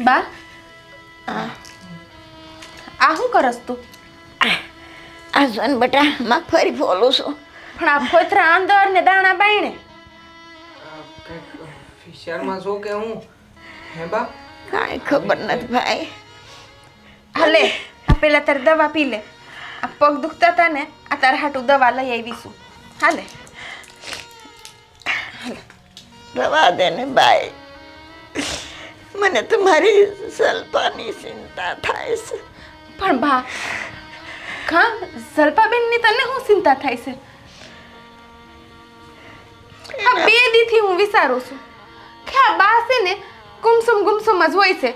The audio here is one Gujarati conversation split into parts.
બા આ શું કરસ તું? આ જોન બેટા મગફળી ફોલું છું. પણ આ ફોતરા અંદર ને દાણા બાયણે ફિશરમાં છો કે હું હે બા? કાંઈ ખબર નથી ભાઈ. હાલે આ પેલા તારે દવા પી લે. આ પગ દુખતા હતા ને આ તારા હાટું દવા લઈ આવીશું. હાલે રવા દે ને બાઈ, મને તમારી સલ્પાની ચિંતા થાય છે. પણ બા કા સલ્પાબેનની તને શું ચિંતા થાય છે? આ બે દીથી હું વિચારું છું કે આ બા છે ને ગુમસુમ ગુમસુમ જ હોય છે.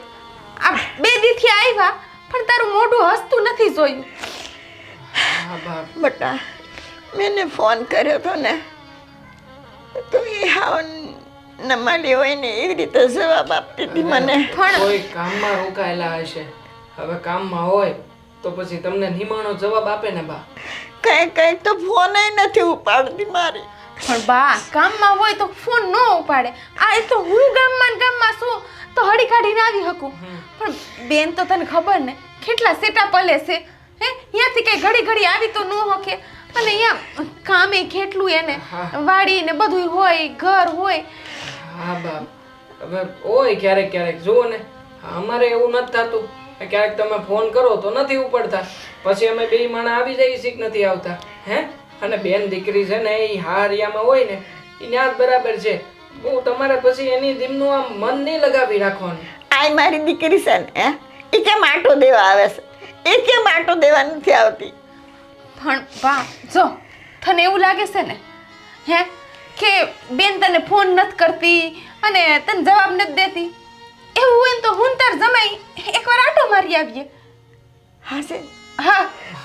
આ બે દીથી આવ્યા પણ તારું મોઢું હસતું નથી જોયું. હા બા. બેટા મેને ફોન કર્યો હતો ને તો એ હાવ નમાલી હોય ને એવી રીતે જવાબ આપતી હતી મને. પણ કોઈ કામમાં રોકાયેલા હશે. હવે કામમાં હોય તો પછી તમને નિમાણો જવાબ આપે ને બા. કઈ તો ફોન નથી ઉપાડતી મારી. પણ બા કામમાં હોય તો ફોન ન ઉપાડે. આ એ તો હું ગામમાં ને ગામમાં છું તો હળી કાઢીને આવી શકું. પણ બેન તો તને ખબર ને કેટલા સેટા પલે છે. હે અહીંયાથી કઈ ઘડી ઘડી આવી તો ન હકે. અને અહીંયા કામે કેટલું એને વાડી ને બધું હોય, ઘર હોય. હા બા. હવે હોય ક્યારેક ક્યારેક જુઓ ને અમારે એવું નથી થતું. ક્યારેક તમે ફોન કરો તો નથી ઉપડતા. પછી અમે બે માણા આવી જઈએ છીએ કે નથી આવતા. હે અને બેન દીકરી છે ને એ હારિયામાં હોય ને એ ન્યા જ બરાબર છે. બહુ તમારે પછી એની ધીમનું આમ મન નહીં લગાવી રાખવાનું. આ મારી દીકરી છે ને એ કેમ આટો દેવા આવે છે? એ કેમ આટો દેવા નથી આવતી? પણ બા જો તને એવું લાગે છે ને હે કે બેન તને ફોન નથી કરતી અને તને જવાબ નથી દેતી. એવું હોય ને તો હું તાર જમાઈ એકવાર આટો મારી આવીએ. હા છે. હા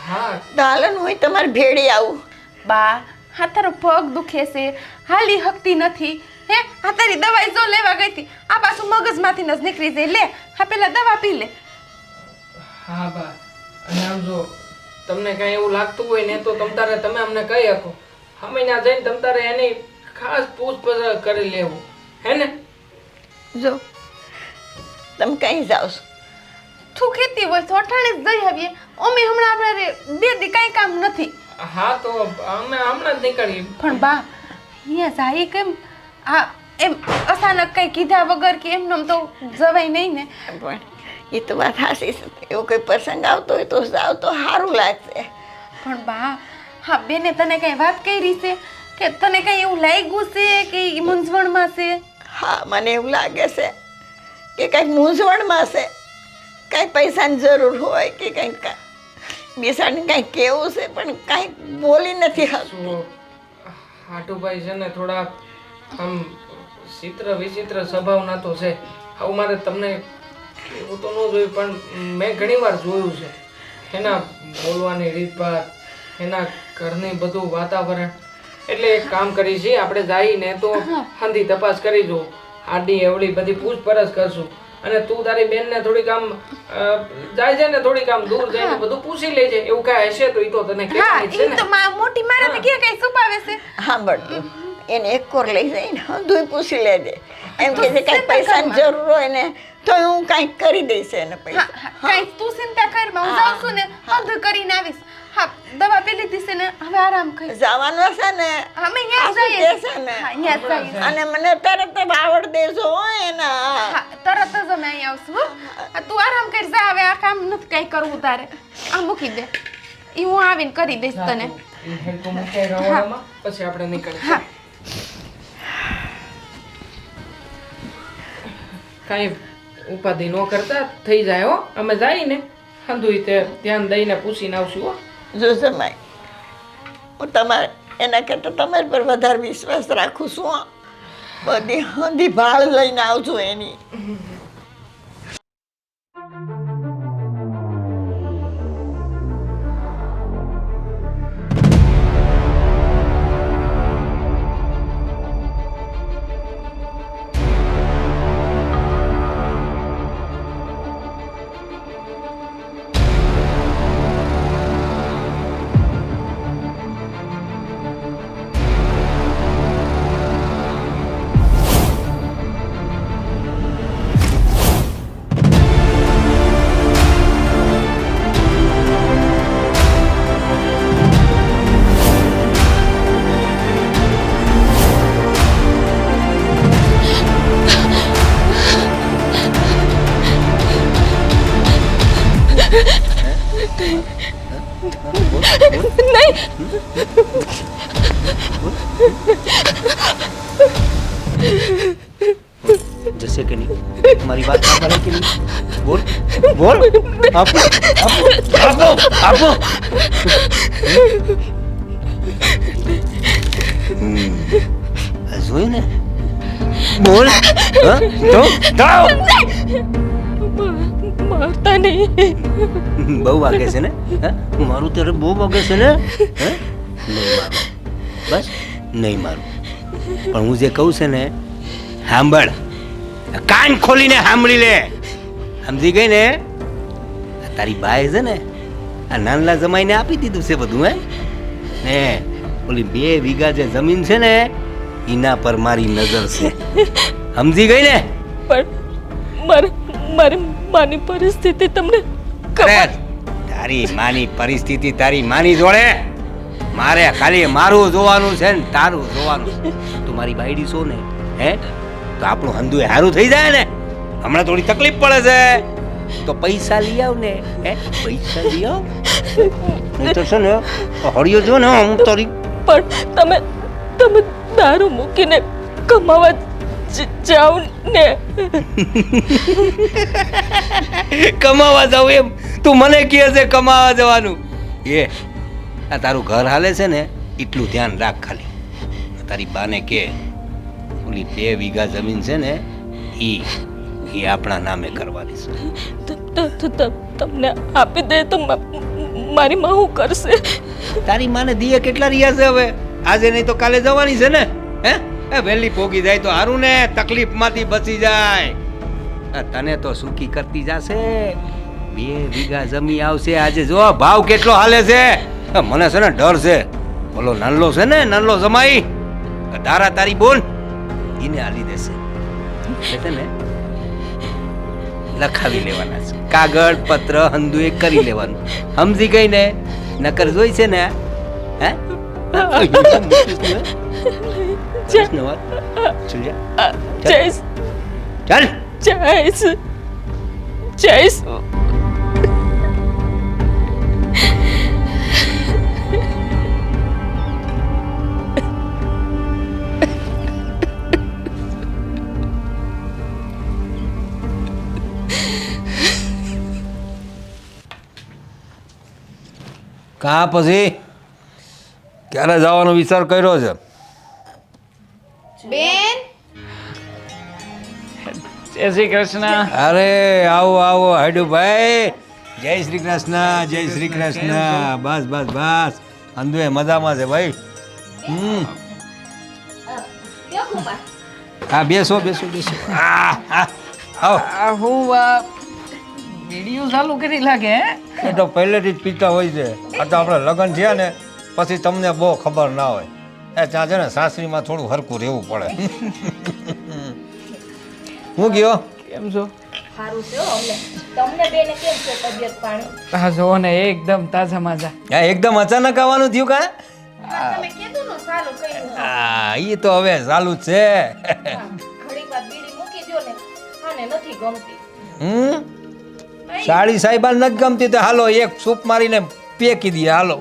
હા દાલન હોય તમારે ભેળી આવું. બા હા તારો પગ દુખે છે, હાલી હકતી નથી. હે આ તારી દવાઈ જો લેવા ગઈ હતી આ પાછું મગજમાંથી જ નીકળી જાય. લે હા પેલા દવા પી લે. હા બા. અને આમ જો તમને કઈ એવું લાગતું હોય ને તો તમે અમને કહી શકો. અમે ત્યાં જઈને તમારે એની ખાસ પૂછપરછ કરી લેવું. હે ને? જો તમે કઈ જાઓ છો? તું ખેતી હોય તો અઠાણે જ જઈ આવીએ. અમે હમણાં આપણે બે દી કાંઈ કામ નથી. હા તો અમે હમણાં જ નીકળીએ. પણ બા અહીંયા જાય કેમ? આ એમ અચાનક કઈ કીધા વગર કે એમને તો જવાય નહીં ને. પણ એ તો વાત હાસી છે. એવો કોઈ પ્રસંગ આવતો હોય તો જાવ તો સારું લાગશે. પણ બા હા બેને તને કઈ વાત કરી છે કે તને કઈ એવું લાગ્યું છે કે ઈ મૂંઝવણમાં છે? હા મને એવું લાગે છે કે કંઈક મૂંઝવણમાં છે. કાંઈ પૈસાની જરૂર હોય કે કંઈક બેસાડીને કાંઈક કેવું છે પણ કાંઈક બોલી નથી શકતું. શું હાટુભાઈ છે ને થોડા આમ ચિત્ર વિચિત્ર સ્વભાવના તો છે. આવું મારે તમને એવું તો ન જોયું પણ મેં ઘણી વાર જોયું છે. એના બોલવાની રીતભાત, એના ઘરની બધું વાતાવરણ. એટલે એક કામ કરી છીએ આપણે જઈને તો હાંધી તપાસ કરી જો આડી એવડી બધી પૂછપરછ કરશું. અને તું તારી બેનને થોડીક આમ જાય છે ને થોડીક આમ દૂર જઈને બધું પૂછી લેજે. એવું કાંઈ હશે તો ઈ તો તને હા કહેવાની જ છે ઈ ને. તો મોટી મારાને કે કઈ છુપાવે છે. હા બળતું એને એક કોર લઈ જઈને હંધુય પૂછી લેજે. એમ કે જે કાંઈક પૈસાની જરૂર હોય ને તો હું કાંઈક કરી દઈશ એને પૈસા. કઈ તું ચિંતા કર માં હું જાઉં છું ને અંધ કરીને આવીશ. હા દવા પી લીધી છે ને હવે આરામ કર. જવાનું છે ને અમે અહીંયા આસુ જઈએ. કે છે ને. હા અહીંયા જઈએ. અને મને તરત જ આવડ દેજો હો એના. હા તરત જ અમે અહીંયા આવશું હો. તું આરામ કર જા હવે આ કામ નથી કઈ કરવું તારે. આ મૂકી દે ઈ હું આવીને કરી દઈશ તને. ઈ હેડકો મૂકે રવાડામાં પછી આપણે નીકળીએ. હા કાંઈ ઉપાધિ ન કરતા થઈ જાય હો. અમે જઈને હંધુય તે ધ્યાન દઈને પૂછીને આવશું હો. જો જમાઈ હું તમારે એના કરતાં તમારી પર વધારે વિશ્વાસ રાખું છું હો. બધી હંધી ભાળ લઈને આવજો એની. जैसे कि नहीं तुम्हारी बात काबल है कि नहीं बोल बोल आपको आपको आपको જોયું ને બોલ હા તો જાઓ મારતા નહીં. બહુ વાગે છે ને હા મારું ત્યારે બહુ વાગે છે ને હે નહીં મારું બસ નહીં મારું પણ હું જે કહું છે ને સાંભળ કાન ખોલીને સાંભળી લે સમજી ગઈ ને આ તારી બાઈ છે ને આ નાનલા જમાઈને આપી દીધું છે બધું હે ઓલી 2 વીઘા જે જમીન છે ને એના પર મારી નજર છે સમજી ગઈ ને પણ મારી માની પરિસ્થિતિ તમને અરે તારી માની પરિસ્થિતિ તારી માની જોડે મારે ખાલી મારું જોવાનું છે ને તારું જોવાનું તું મારી બાયડી છો ને હે તો આપણું હંધુએ હારું થઈ જાય ને હમણાં થોડી તકલીફ પડે છે તો પૈસા લઈ આવ ને હે પૈસા લઈ આવ નહીં તો છે ને હળિયો જો ને હું તારી પણ તમે દારૂ મૂકીને કમાવા જાવ ને. કમાવા જાવ એમ તું મને કહે છે કમાવા જવાનું એ આ તારું ઘર હાલે છે ને એટલું ધ્યાન રાખ ખાલી તારી બાને કે ઓલી 2 વીઘા જમીન છે ને એ આપણા નામે કરવાની છે તમને આપી દે તો મારી માં શું કરશે? તારી માને દીએ કેટલા રહ્યા છે હવે આજે નહીં તો કાલે જવાની છે ને હે વહેલી પોગી જાય તો હારું ને તકલીફમાંથી બચી જાય તને તો સુખી કરતી જશે 2 વીઘા જમી આવશે આજે જો ભાવ કેટલો હાલે છે મને છે ને ડર છે બોલો નાનલો છે ને નાનલો જમાઈ તારા તારી બોન એને હાલી દેશે એટલે ને લખાવી લેવાના છે કાગળ પત્ર હંધુ એક કરી લેવાનું સમજી ગઈ ને નકર જોઈ છે ને હે જઈશ. કાં પછી ક્યારે જવાનો વિચાર કર્યો છે બેન જય શ્રી કૃષ્ણ. અરે આવો આવો હાડુભાઈ જય શ્રી કૃષ્ણ જય શ્રી કૃષ્ણ બસ બસ બસ અંધુએ મજામાં છે ભાઈ હા બેસો બેસો બેસો આવો હું વિડીયો ચાલુ કરી લાગે હે એ તો પહેલેથી જ પીતા હોય છે આ તો આપણે લગ્ન થયા ને પછી તમને બહુ ખબર ના હોય એ ત્યાં છે ને સાસરીમાં થોડું હરકું રહેવું પડે હું ગયો કેમ છો? સારું છે અમને. તમને બેને કેમ છે તબિયત પાણી? હા જો ને એકદમ તાજા માજા. હા એકદમ અચાનક આવવાનું થયું કાં તમે કીધું ને સારું કર્યું. હા એ તો હવે ચાલુ જ છે ઘડીક વાર બીડી મૂકી દ્યો ને આને નથી ગમતી. સાડી સાહેબાને નથી ગમતી તો હાલો એક સૂપ મારીને ફેંકી દઈએ હાલો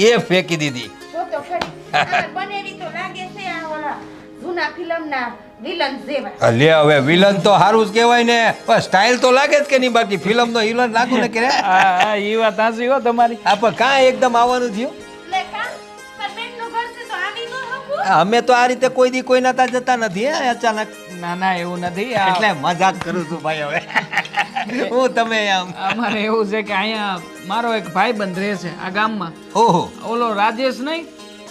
એ ફેંકી દીધી જો તો ખરી આ બનેવી તો લાગે છે આ ઓલા જૂના ફિલ્મના વિલન જેવા. લે હવે વિલન તો સારું જ કહેવાય ને પણ સ્ટાઇલ તો લાગે જ કે નહીં બાકી ફિલ્મ નો વિલન લાગુ ને કે હા એ વાત સાચી હો તમારી. આપણે કાં એકદમ આવવાનું થયું લે કા પણ બેનનું ઘર છે તો આવી ન હકું. અમે તો આ રીતે કોઈ દી કોઈના ત્યાં જતા નથી હે અચાનક ના ના એવું નથી. એટલે મજાક કરું છું ભાઈ હવે હું તમે આમ અમારે એવું છે કે અહીંયા મારો એક ભાઈબંધ રહે છે આ ગામમાં. ઓહો ઓલો રાજેશ નહીં?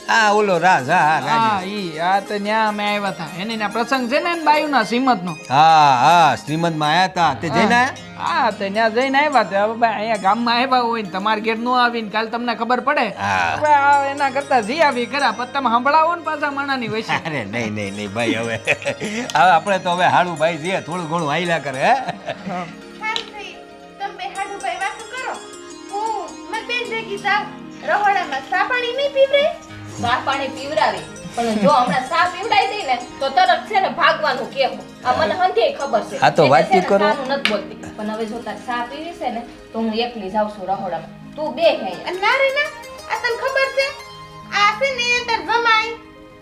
હા ઓલો રાજ હા હા હા ઈ આ તો ન્યા અમે આવ્યા હતા એની ના પ્રસંગ છે ને એન બાયુના શ્રીમતનો. હા હા શ્રીમંતમાં આયા હતા તે જઈને આયા હા તો ત્યાં જઈને આવ્યા હતા. હવે ભાઈ અહીંયા ગામમાં આવ્યા હોય ને તમારે ઘેર નો આવીને કાલ તમને ખબર પડે. હા. હવે આ એના કરતા જી આવી ખરા પણ તમે સંભળાવો ને પાછા માણાની વચ્ચે. અરે નહીં નહીં નહીં ભાઈ હવે આપણે તો હવે હાડું ભાઈ જે થોડું ઘણું આયલા કરે હે સારું થઈ તમે હાડુભાઈ વાતો કરો. હું મેં બેન ભેગી જાઉં. રહોડામાં સા પાણી નહીં પીવરે? સા પાણી પીવડાવી પણ જો હમણાં સા પીવડાવી દઈ ને તો તરત છે ને ભાગવાનું કેવું. આ મને હંધે ખબર છે હા, તો એટલે વાતચીત છે ને કરો. સાનું નથી બોલતી પણ હવે જો તાર ચા પીવી છે ને તો હું એકલી જાઉં છું રહોડામાં તું બે ક્યાંય ના રે ના આ તને ખબર છે આ છે ને તાર જમાઈ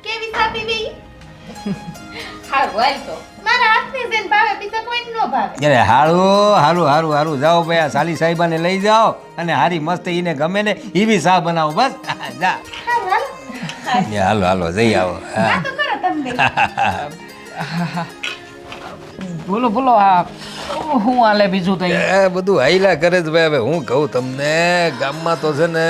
કેવી સાપી ગઈ હારું હાલ તો મારા હાથની જેન ભાવે બીજા કોઈ નો ભાવે અરે હારું જાઓ ભાઈ આ સાલી સાહેબાને લઈ જાઓ અને હારી મસ્ત ઈને ગમે ને એવી ચા બનાવો બસ જા હારું હાલો હાલો જઈ આવો હા. આ તો કરો તમે બોલો બોલો આ હું હાલે બીજું તો એ બધું હાઈલા કરે છે ભાઈ હવે હું કહું તમને ગામમાં તો છે ને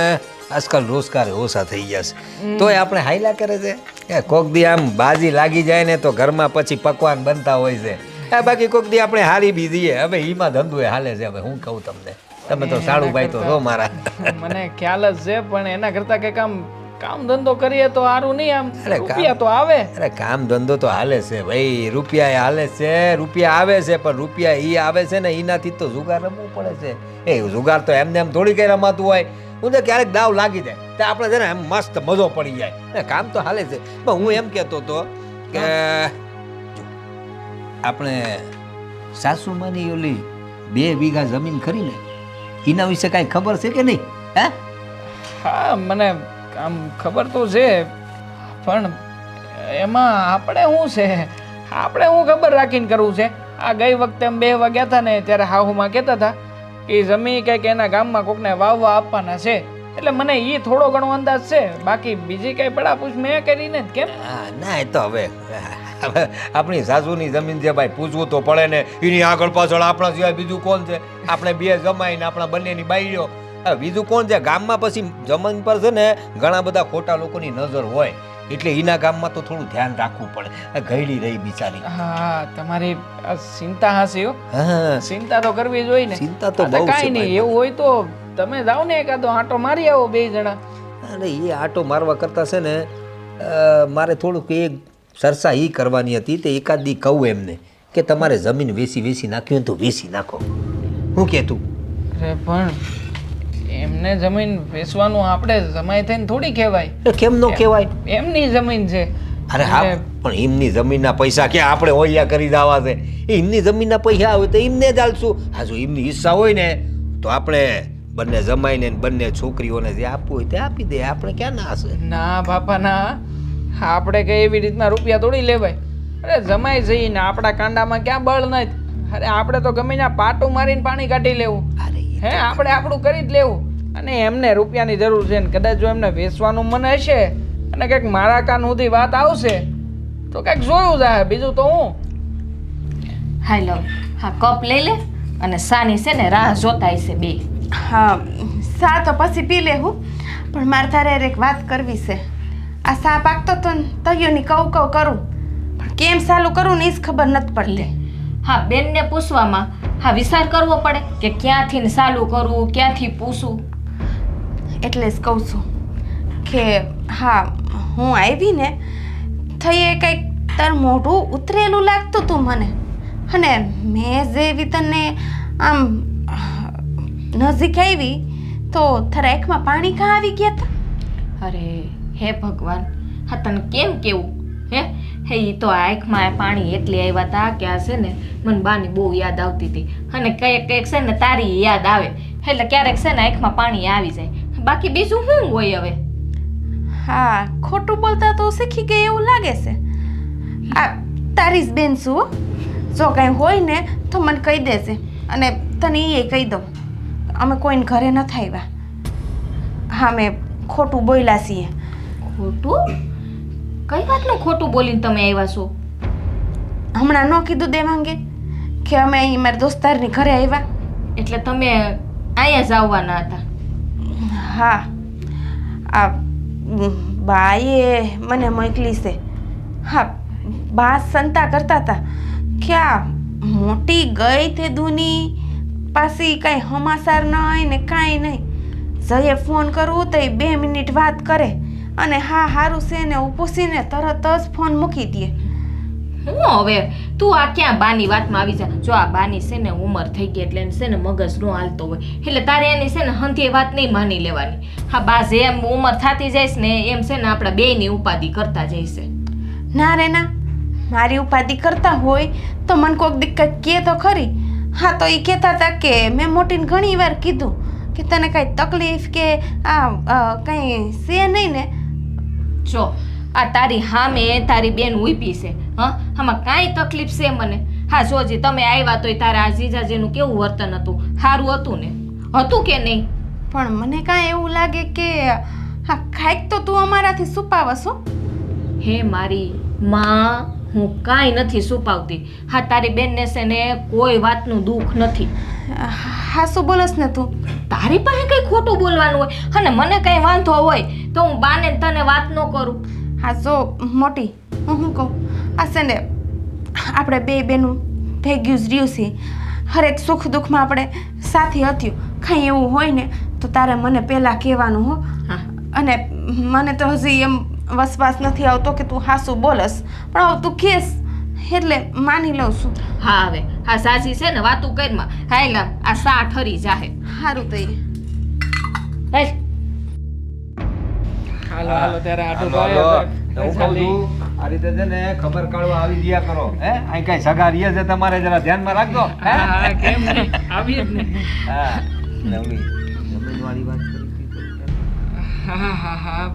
આજકાલ રોજગાર ઓછા થઈ ગયા છે તોય આપણે હાઈલા કરે છે એ કોક દી આમ બાજી લાગી જાય ને તો ઘરમાં પછી પકવાન બનતા હોય છે એ બાકી કોક દી આપણે હારી બી દઈએ હવે ઈમાં ધંધો હાલે છે હવે હું કહું તમને તમે તો સાડું ભાઈ તો છો મારા મને ખ્યાલ જ છે પણ એના કરતા કંઈક આમ કામ ધંધો કરીએ તો સારું નહીં આમ અરે કામ- રૂપિયા તો આવે અરે કામ ધંધો તો હાલે છે ભાઈ રૂપિયા એ હાલે છે રૂપિયા આવે છે પણ રૂપિયા ઈ આવે છે ને એનાથી તો જુગાર રમવું પડે છે એ જુગાર તો એમને એમ થોડી કઈ રમાતું હોય હું તો ક્યારેક દાવ લાગી જાય તો આપણે છે ને એમ મસ્ત મજો પડી જાય ને કામ તો હાલે છે પણ હું એમ કહેતો હતો કે જો, આપણે સાસુમાની ઓલી 2 વીઘા જમીન ખરી ને એના વિશે કાંઈ ખબર છે કે નહીં હે હા મને આમ ખબર તો છે પણ એમાં આપણે શું છે આપણે હું ખબર રાખીને કરવું છે આ ગઈ વખતે અમે 2 વાગ્યા હતા ને ત્યારે હાહુમાં કહેતા હતા કે જમીન કંઈક એના ગામમાં કોકને વાવવા આપવાના છે એટલે મને એ થોડો ઘણો અંદાજ છે બાકી બીજી કઈ પડાપૂછ મેં કરીને જ કેમ હા ના એ તો હવે આપણી સાસુની જમીન છે ભાઈ પૂછવું તો પડે ને એની આગળ પાછળ આપણા સિવાય બીજું કોણ છે આપણે 2 જમાઈને આપણા બંનેની બાઈઓ હવે બીજું કોણ છે ગામમાં પછી જમીન પર છે ને ઘણા બધા ખોટા લોકોની નજર હોય એટલે એના ગામમાં તો થોડું ધ્યાન રાખવું પડે આ ઘયડી રહી બિચારી હા તમારી આ ચિંતા હાસી હો હા ચિંતા તો કરવી જોઈએ ને ચિંતા તો હા, બહુ છે કાંઈ નહીં ભાઈ. એવું હોય તો તમે જાઓ ને એકાદો આંટો મારી આવો 2 જણા અને એ આટો મારવા કરતાં છે ને મારે થોડુંક એક ચર્ચા એ કરવાની હતી તે એકાદ દી કહું એમને કે તમારે જમીન વેચી નાખવી હોય તો વેચી નાખો હું કહેતું અરે પણ એમને જમીન વેચવાનું આપણે જમાઈ થઈને થોડી કહેવાય એ કેમ ન કહેવાય એમની જમીન છે અરે હા એટલે પણ એમની જમીનના પૈસા ક્યાં આપણે ઓયા કરી દેવા છે એમની જમીનના પૈસા આવે તો એમને જ આલશું હા જો એમની હિસ્સા હોય ને તો આપણે બંને જમાઈને ને બંને છોકરીઓને જે આપવું હોય તે આપી દે આપણે ક્યાં ના હશે ના બાપા ના આપણે કઈ એવી રીતના રૂપિયા તોડી લેવાય અરે જમાઈ જઈને આપણા કાંડામાં ક્યાં બળ નથી અરે આપણે તો ગમે ત્યાં પાટું મારીને પાણી કાઢી લેવું અરે હે આપણે આપણું કરી જ લેવું અને એમને રૂપિયાની જરૂર છે ને કદાચ જો એમને વેચવાનું મન હશે અને કંઈક મારા કાન સુધી વાત આવશે તો કંઈક જોયું જાય બીજું તો હું હાલ હવે હા કપ લઈ લે અને સાની છે ને રાહ જોતા હશે 2 હા સા તો પછી પી લેવું પણ મારે તારે એક વાત કરવી છે આ સા પાકતો તો તૈયોની કવ કરું પણ કેમ ચાલુ કરું ને એ જ ખબર નથી પડતી હા બેનને પૂછવામાં હા વિચાર કરવો પડે કે ક્યાંથી ને ચાલુ કરવું ક્યાંથી પૂછું એટલે જ કહું છું કે હા હું આવી ને થઈએ કંઈક તાર મોઢું ઉતરેલું લાગતું હતું મને અને મેં જેવી તને આમ નજીક આવી તો તારા આંખમાં પાણી કાં આવી ગયા હતા અરે હે ભગવાન હા તને કેમ કેવું હે હે ઈ તો આંખમાં પાણી એટલી આવ્યા હતા કે આ છે ને મને બાની બહુ યાદ આવતી હતી અને કંઈક કંઈક છે ને તારી યાદ આવે એટલે ક્યારેક છે ને આંખમાં પાણી આવી જાય બાકી બીજું શું હોય હવે હા ખોટું બોલતા તો શીખી ગઈ એવું લાગે છે આ તારી જ બેન છું હો. જો કાંઈ હોય ને તો મને કહી દેજે અને તને એ કહી દઉં અમે કોઈને ઘરે નથી આવ્યા હા મેં ખોટું બોલ્યા છીએ ખોટું કઈ વાતનું ખોટું બોલીને તમે આવ્યા છો હમણાં ન કીધું દેવાંગે કે અમે અહીં મારા દોસ્તારની ઘરે આવ્યા એટલે તમે અહીંયા જ આવવાના હતા હા આ બાએ મને મોકલી છે હા બા સંતા કરતા હતા કે આ મોટી ગઈ તે દુની પાછી કાંઈ સમાચાર નહીં ને કાંઈ નહીં જઈએ ફોન કરવું તો 2 મિનિટ વાત કરે અને હા સારું છે ને હું પૂછીને તરત જ ફોન મૂકી દે હું હવે તું આ ક્યાં બાની વાતમાં આવી જા જો આ બાની છે ને ઉંમર થઈ ગઈ એટલે એને છે ને મગજ નો હાલતો હોય એટલે તારે એની છે ને હંધી વાત નહીં માની લેવાની હા બા જેમ ઉંમર થતી જઈશ ને એમ છે ને આપણા બેયની ઉપાધિ કરતા જઈશે ના રે ના મારી ઉપાધિ કરતા હોય તો મને કોઈક દિક્કત કહે તો ખરી. હા તો એ કહેતા હતા કે મેં મોટીને ઘણી વાર કીધું કે તને કાંઈ તકલીફ કે કંઈ છે નહીં ને. જો આ તારી હામે તારી બેન ઊભી છે. હા, આમાં કાંઈ તકલીફ છે મને? હા જોજી, તમે આવ્યા તોય તારા આ જીજાજીનું કેવું વર્તન હતું? સારું હતું ને? હતું કે નહીં? પણ મને કાંઈ એવું લાગે કે હા કાંઈક તો તું અમારાથી છુપાવસ હો. હે મારી માં, હું કાંઈ નથી છુપાવતી. હા, તારી બેનને છે ને કોઈ વાતનું દુઃખ નથી. હા શું બોલસ ને તું? તારી પાસે કંઈ ખોટું બોલવાનું હોય અને મને કંઈ વાંધો હોય તો હું બાને ને તને વાત ન કરું. હા જો મોટી, હું શું કહું, આ છે ને આપણે બે બેનું ભેગ્યું જ રહ્યું છે. હરેક સુખ દુઃખમાં આપણે સાથે હતું. કાંઈ એવું હોય ને તો તારે મને પહેલાં કહેવાનું હો. હા. અને મને તો હજી એમ વસવાસ નથી આવતો કે તું હાસું બોલસ, પણ હવે તું કહેશ એટલે માની લઉં છું. હા હવે હા સાચી છે ને વાતું કરમાં. હાયલા આ સા ઠરી જાહે. સારું તો એ હાલ. હાલો હાલો ત્યારે હાલો, આટુભાઈ હાલો. હવે હું કહું છું, આ રીતે છે ને ખબર કાઢવા આવી ગયા કરો. હે અહીં કઈ સગા રીએ છે તમારે જરા ધ્યાનમાં રાખજો. હે? હા હા કેમ નહીં આવીએ જ ને. હા નવરી જમીનવાળી વાત કરી હતી તો. હા હા હા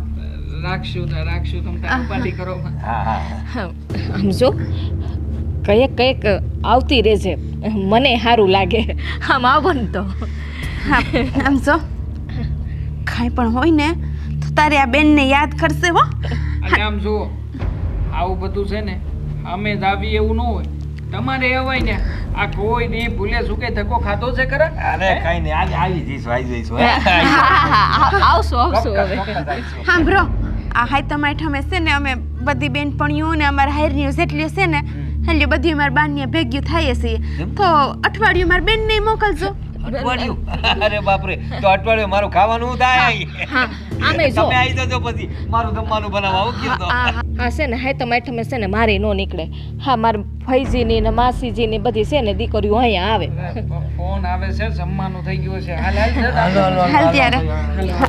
રાખશું તમે તારી ઉપાધિ કરો. હા હા હા. આમ જો કંઈક આવતી રહેજે, મને સારું લાગે. આમ આવો ને તો. હા આમ જો કાંઈ પણ હોય ને તો તારે આ બેનને યાદ કરશે હો. અને આમ જુઓ આવું બધું છે ને અમે જ આવી એવું ન હોય. તમારે એવાય ને આ કોઈ દી ભૂલે સુકે ધક્કો ખાધો છે ખરા? અરે કઈ નહીં, આજે આવી જઈશું. આવશું હવે. હા બ્રો, આ હાઈ તમારી ઠમે છે ને અમે બધી બેનપણીઓ ને અમારા હાયરની જેટલી છે ને એટલે બધી અમારા બાનીએ ભેગ્યું થાય છીએ. તો અઠવાડિયું મારા બેનને મોકલજો. અઠવાડિયું? અરે બાપરે, તો અઠવાડિયું મારું ખાવાનું હું થાય? હા, આમે જો. તમે આવી જજો પછી મારું જમવાનું બનાવવા આવું કયો તો. હા છે ને હાય તમારી ઠમે છે ને મારે નો નીકળે. હા, મારા ફઈજીની ને માસીજીની બધી છે ને દીકરીઓ અહીંયા આવે. ફોન આવે છે, જમવાનું થઈ ગયું છે. હાલ હાલ હાલ ત્યારે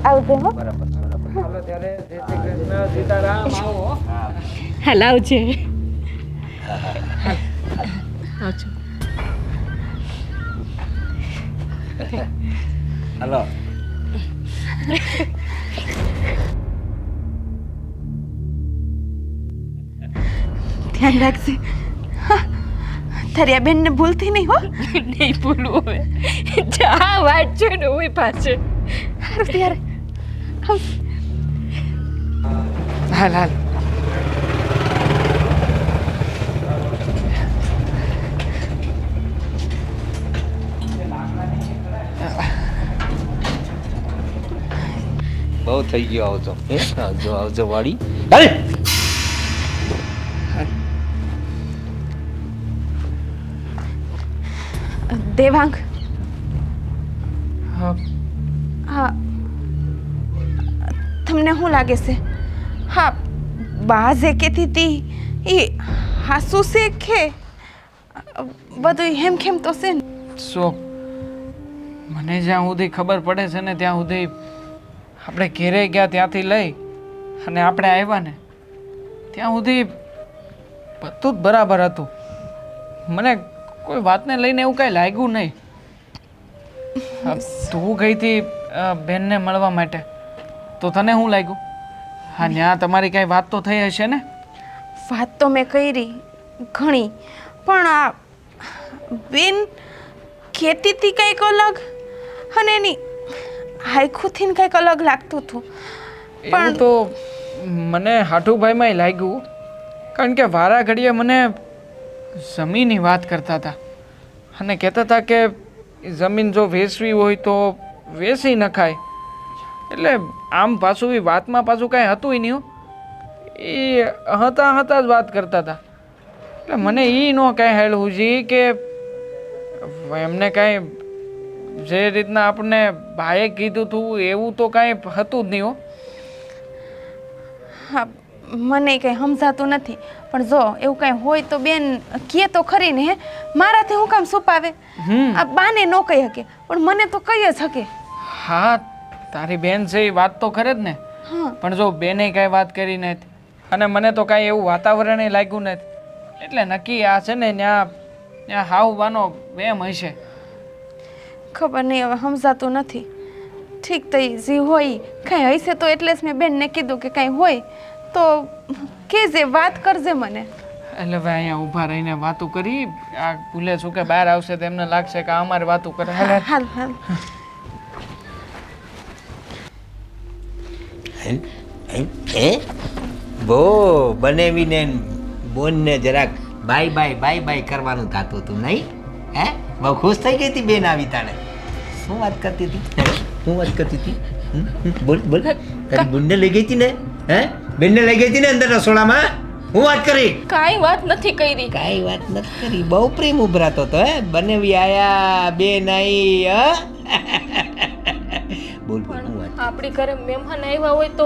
આવજો હો. બરાબર. હાલો ત્યારે જય શ્રી કૃષ્ણ, સીતારામ. આવો હો. હાલ આવજે. આવજો. હાલો. ધ્યાન રાખજે. હા, તારી આ બેનને ભૂલતી નહીં હો. નહીં ભૂલું હવે. જા વાત છે ને હું પાછે. હારું ત્યારે આવ. હાલ હાલ. બહુ થઈ ગયો આવતો. આવજો વાડી. હાલ. દેવાંગ, હા હા તમને શું લાગે છે? હા બા જે કહેતી હતી એ હાસુ છે કે બધું હેમખેમ તો છે ને? સો મને જ્યાં સુધી ખબર પડે છે ને ત્યાં સુધી આપણે ઘેરે ગયા ત્યાંથી લઈ અને આપણે આવ્યા ને ત્યાં સુધી બધું જ બરાબર હતું. મને કોઈ વાતને લઈને એવું કાંઈ લાગ્યું નહીં. તું ગઈ હતી બેનને મળવા માટે તો તને શું લાગ્યું? હા, ત્યાં તમારી કાંઈ વાત તો થઈ હશે ને? વાત તો મેં કરી ઘણી, પણ આ બેન કહેતી હતી કંઈક અલગ અને એની હાઈખુથી કંઈક અલગ લાગતું હતું. એવું તો મને હાઠુભાઈમાં લાગ્યું, કારણ કે વારા ઘડીએ મને જમીનની વાત કરતા હતા અને કહેતા હતા કે જમીન જો વેચવી હોય તો વેચી નખાય. એટલે આમ પાછું એ વાતમાં પાછું કાંઈ હતું નહીં હો. એ હતા જ વાત કરતા હતા. એટલે મને એ ન કાંઈ હેળવું જોઈએ કે એમને કાંઈ જે રીતના આપણને ભાઈએ કીધું હતું એવું તો કાંઈ હતું જ નહીં હો. હા મને કંઈ સમજાતું નથી, પણ જો એવું કાંઈ હોય તો બેન કહે તો ખરી ને. હે મારાથી હું કામ છુપાવે? આ બાને ન કહી શકે પણ મને તો કહી જ શકે. હા, તારી બેન છે એ વાત તો ખરે જ ને. હા પણ જો બેને કાંઈ વાત કરી નથી અને મને તો કાંઈ એવું વાતાવરણ લાગ્યું નથી. એટલે નક્કી આ છે ને ત્યાં ત્યાં હાવવાનો વેમ હશે. ખબર નહીં હવે સમજાતું નથી. ઠીક થઈ જે હોય કાંઈ હશે તો એટલે જ મેં બેનને કીધું કે કાંઈ હોય તો કહેજે, વાત કરજે મને. એટલે ભાઈ અહીંયા ઊભા રહીને વાતું કરી આ ભૂલે શું કે બહાર આવશે તો એમને લાગશે કે આ અમારે વાતું કરે. હાલ હાલ હાલ. બો બનેવીને બોનને જરાક બાય બાય બાય બાય કરવાનું થતું હતું નહીં? હે બહુ ખુશ થઈ ગઈ હતી બેન આવી તાણે. શું વાત કરતી હતી? શું વાત કરતી હતી? બોલ બોલ. તારી બુનને લઈ ગઈ હતી ને? હે બેનને લઈ ગઈ હતી ને અંદર રસોડામાં? હું વાત કરી? કાંઈ વાત નથી કરી. કાંઈ વાત નથી કરી. બહુ પ્રેમ ઉભરાતો તો હે બનેવી આયા બેન આઈ. બોલ બોલ શું વાત? આપણી ઘરે મહેમાન આવ્યા હોય તો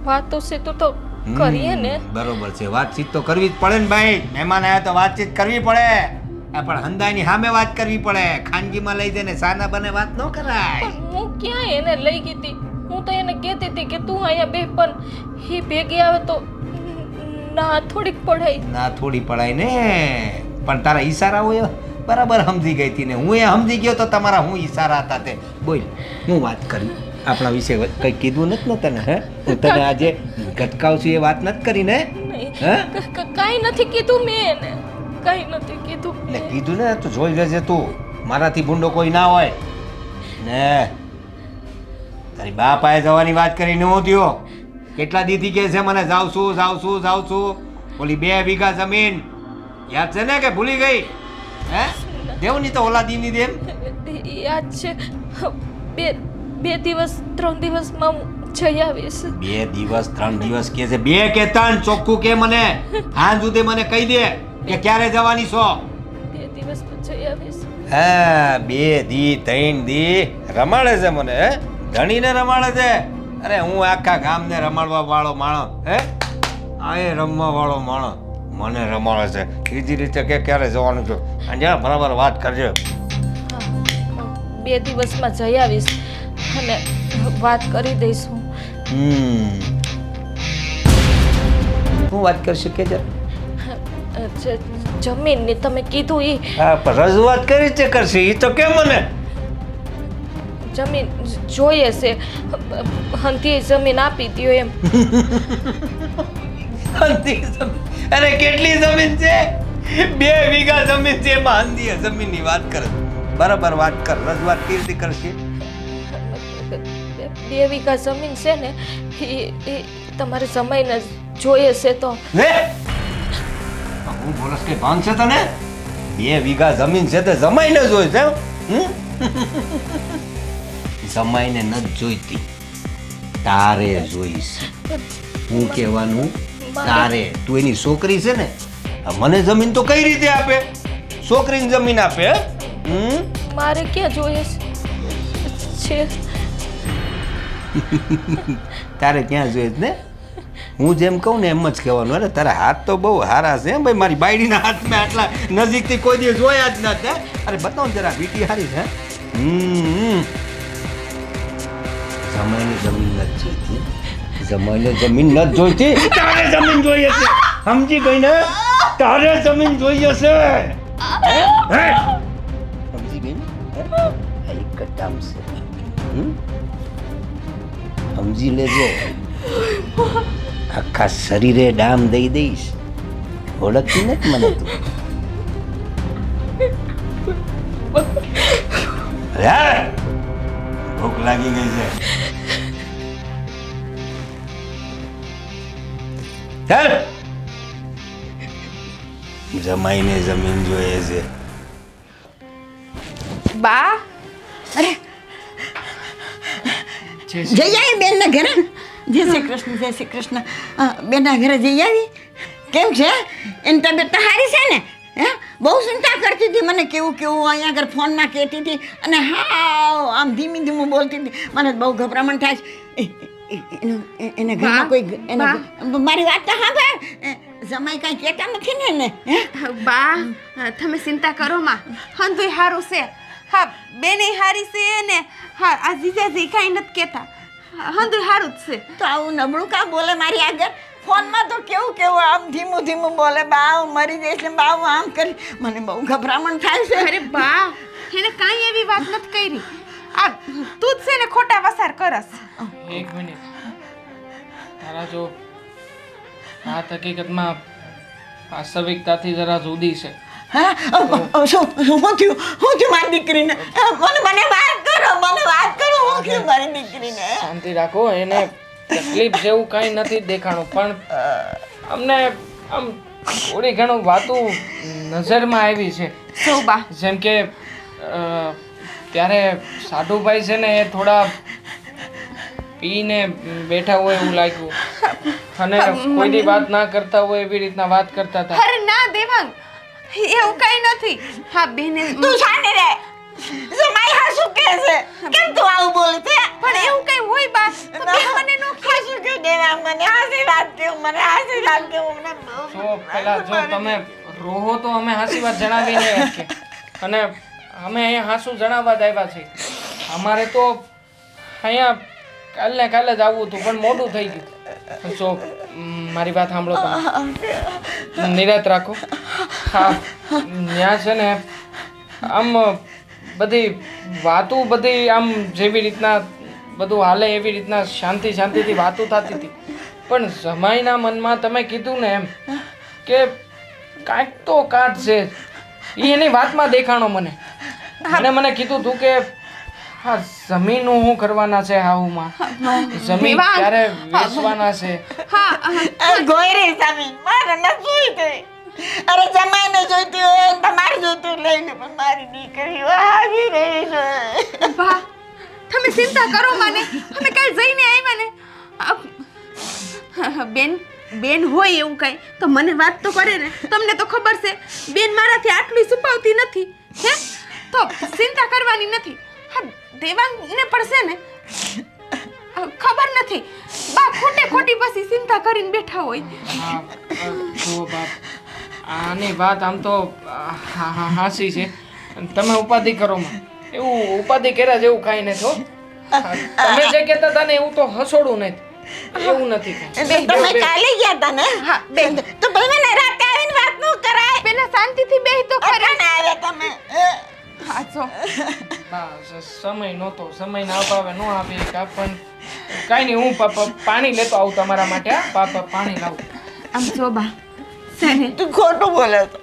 વાતો છે તો કરીએ ને. બરોબર છે, વાતચીત તો કરવી જ પડે ને ભાઈ. મહેમાન આવ્યા તો વાતચીત કરવી પડે. પણ હંદાયની સામે વાત કરવી પડે. ખાનગીમાં લઈ જઈને સાના બને વાત ન કરાય. પણ હું ક્યાં એને લઈ ગઈ હતી? હું તો એને કહેતી હતી કે તું અહીંયા બે, પણ એ ભેગી આવે તો ના થોડીક પડાય. ના થોડી પડાય ને, પણ તારા ઈશારા હોય બરાબર સમજી ગઈ હતી ને હું એ સમજી ગયો તો તમારા હું ઈશારા હતા તે. બોલ હું વાત કરી આપણા વિશે કંઈ કીધું નથી ને તને? હે હું તને આજે ગટકાવ છું એ વાત નથી કરી ને? હે કાંઈ નથી કીધું મેં એને, કાંઈ નથી કીધું. એટલે કીધું ને તો જોઈ લેજે તું. મારાથી ભૂંડો કોઈ ના હોય ને. તારી બા પાસે જવાની વાત કરીને હું થયો કેટલા દીથી કહે છે મને જાઉં છું જાઉં છું જાઉં છું. ઓલી 2 વીઘા જમીન યાદ છે ને કે ભૂલી ગઈ? હે દેવું નહીં તો ઓલા દીની દેમ યાદ છે. બે દિવસ 3 દિવસમાં હું જઈ આવીશ. 2 દિવસ 3 દિવસ કે છે? 2 કે 3 ચોખ્ખું કે મને હાં સુધી મને કહી દે કે ક્યારે જવાની છો? 2 દિવસમાં જઈ આવીશ. હા 2 દી 3 દી રમાડે છે મને. હે ધણીને રમાડે છે? અરે હું આખા ગામને રમાડવા વાળો માણસ. હે આ એ રમવા વાળો માણસ મને રમાડે છે. બીજી રીતે કે ક્યારે જવાનું છે? અને બરાબર વાત કરજો. 2 દિવસમાં જઈ આવીશ અને વાત કરી દઈશું. હું વાત કરશું કે જમીનની તમે કીધું એ હા પણ રજૂઆત કઈ રીતે કરશે એ તો કે મને. જમીન જોઈએ છે, હંધી જમીન આપી દ્યો એમ. અરે કેટલી જમીન છે? 2 વીઘા જમીન છે એમાં હંધી જમીનની વાત કરે. બરાબર વાત કર. રજૂઆત કેવી રીતે કરશે? 2 વીઘા જમીન છે ને એ તમારે જમાઈને જોઈએ છે તો. હું બોલસ કે ભાન છે તને? 2 વીઘા જમીન છે તે જમાઈને જોઈ છે? જમાઈને નથી જોઈતી, તારે જોઈશ. હું કહેવાનું તારે. તું એની છોકરી છે ને, મને જમીન તો કઈ રીતે આપે? છોકરીને જમીન આપે? મારે ક્યાં જોઈએ છે? તારે ક્યાં જોઈએ ને? હું જેમ કહું ને એમ જ કહેવાનું. અરે તારા હાથ તો બહુ સારા છે ભાઈ. મારી બાયડીના હાથમાં આટલા નજીકથી કોઈ દિવસ જોયા જ નથી. અરે બતાવો ને જરા વીટી સારી છે. જમાઈને જમીન નથી જોઈતી. જમાઈને જમીન નથી જોઈતી. તારે જમીન જોઈએ છે. સમજી ગઈ ને? તારે જમીન જોઈએ છે. સમજી ગઈ ને? આ એક જ કામ છે. સમજી લેજો. આખા શરીરે ડામ દઈ દઈશ. ઓળખતી નથી મને તું? ભૂખ લાગી ગઈ છે. ચાલ જમાઈને જમીન જોઈએ છે. બા અરે જઈ આવી બેનના ઘરે. જય શ્રી કૃષ્ણ જય શ્રી કૃષ્ણ. બેનના ઘરે જઈ આવી. કેમ છે? એની તબિયત તો સારી છે ને? હે બહુ ચિંતા કરતી હતી મને કેવું કેવું અહીંયા આગળ ફોનમાં કહેતી હતી અને હા આમ ધીમી ધીમું બોલતી હતી. મને બહુ ગભરામણ થાય છે. એને ઘરમાં કોઈ મારી વાત તો સાંભળ. જમાઈ કાંઈ કહેતા નથી ને એને? હે બા તમે ચિંતા કરો માં. હંધુય હારું છે. હા બેને હારી છે ને. હા આ જીજાજી કાંઈ નથી કહેતા. હંધુય હારું જ છે. તો આવું નબળું કાં બોલે મારી આગળ? ફોનમાં તો કેવું કેવું આમ ધીમું ધીમું બોલે, બા હું મરી જઈશ ને બા હું આમ કરી. મને બહુ ગભરામણ થાય છે. અરે બા એને કાંઈ એવી વાત નથી કરી. આ તું જ છે ને ખોટા વસાર કરસ. એક મિનિટ, તારા જો આ હકીકતમાં વાસ્તવિકતાથી જરા જુદી છે. હા શું થયું મારી દીકરીને? મને વાત કરો, હું થયું મારી દીકરીને? શાંતિ રાખો, એને તકલીફ જેવું કાંઈ નથી દેખાણું, પણ અમને આમ થોડી ઘણું વાતું નજરમાં આવી છે. શું બા? જેમ કે ત્યારે સાધુભાઈ છે ને એ થોડા પીને બેઠા હોય એવું લાગ્યું, અને કોઈની વાત ના કરતા હોય એવી રીતના વાત કરતા હતા. અરે ના દેવાંગ, એવું કઈ નથી. હા બેને તું શાંતિ રહે. જમાઈ હા શું કહે છે? કેમ તું આવું બોલે છે? પણ એવું કઈ હોય બા તો બે મને નો હા શું કહે દેવા? મને આશીર્વાદ કેવું મને જો પેલા જો તમે રોહો તો અમે હાસી વાત જણાવી નહીં શકીએ, અને અમે અહીંયા હાસું જણાવવા જ આવ્યા છીએ. અમારે તો અહીંયા કાલે જ આવવું હતું, પણ મોડું થઈ ગયું. જો મારી વાત સાંભળો, તમે નિરાત રાખો. હા, ત્યાં છે ને આમ બધી વાતો બધી આમ જેવી રીતના બધું હાલે એવી રીતના શાંતિથી વાતો થતી હતી, પણ જમાઈના મનમાં તમે કીધું ને એમ કે કાંઈક તો કાટ છે, એ એની વાતમાં દેખાણો મને. અને મને કીધું તું કે હા જમીનનું શું કરવાના છે, હાઉમાં જમીન ક્યારે વેચવાના છે. હા ગોયરી જમીન મારે ન જોઈતી. અરે જમાઈને જોઈતી હોય તમારે જોઈતું લઈ લે, પણ મારી દીકરી આવી રહી છે. બા તમે ચિંતા કરો મને, અમે કાલ જઈને આવ્યા ને. બેન હોય એવું કઈ તો મને વાત તો કરે ને. તમને તો ખબર છે બેન મારાથી આટલું છુપાવતી નથી, હે તો ચિંતા કરવાની નથી. હા દેવાંગને પડશે ને ખબર નથી, બા ખોટી પછી ચિંતા કરીને બેઠા હોય. હા જુઓ બાપ, આની વાત આમ તો હાસી છે, તમે ઉપાધિ કરો માં. એવું ઉપાધિ કર્યા જેવું કાંઈ નથી હો. તમે જે કહેતા હતા ને એવું તો હસોડું નથી, એવું નથી કાંઈ. તમે કાલે ગયા હતા ને? હા બેન તો ભાઈ મને રાતે આવીને વાત ન કરાય. પેલા શાંતિથી બેહી તો ખરી. અટાણે આવ્યા તમે. હા જો સમય નહોતો, સમય ના અભાવે ન આપી શકા, પણ કાંઈ નહીં, હું પાણી લેતો આવું તમારા માટે. હા પાણી લાવું. આમ જો બા સેને તું ખોટું બોલે તો.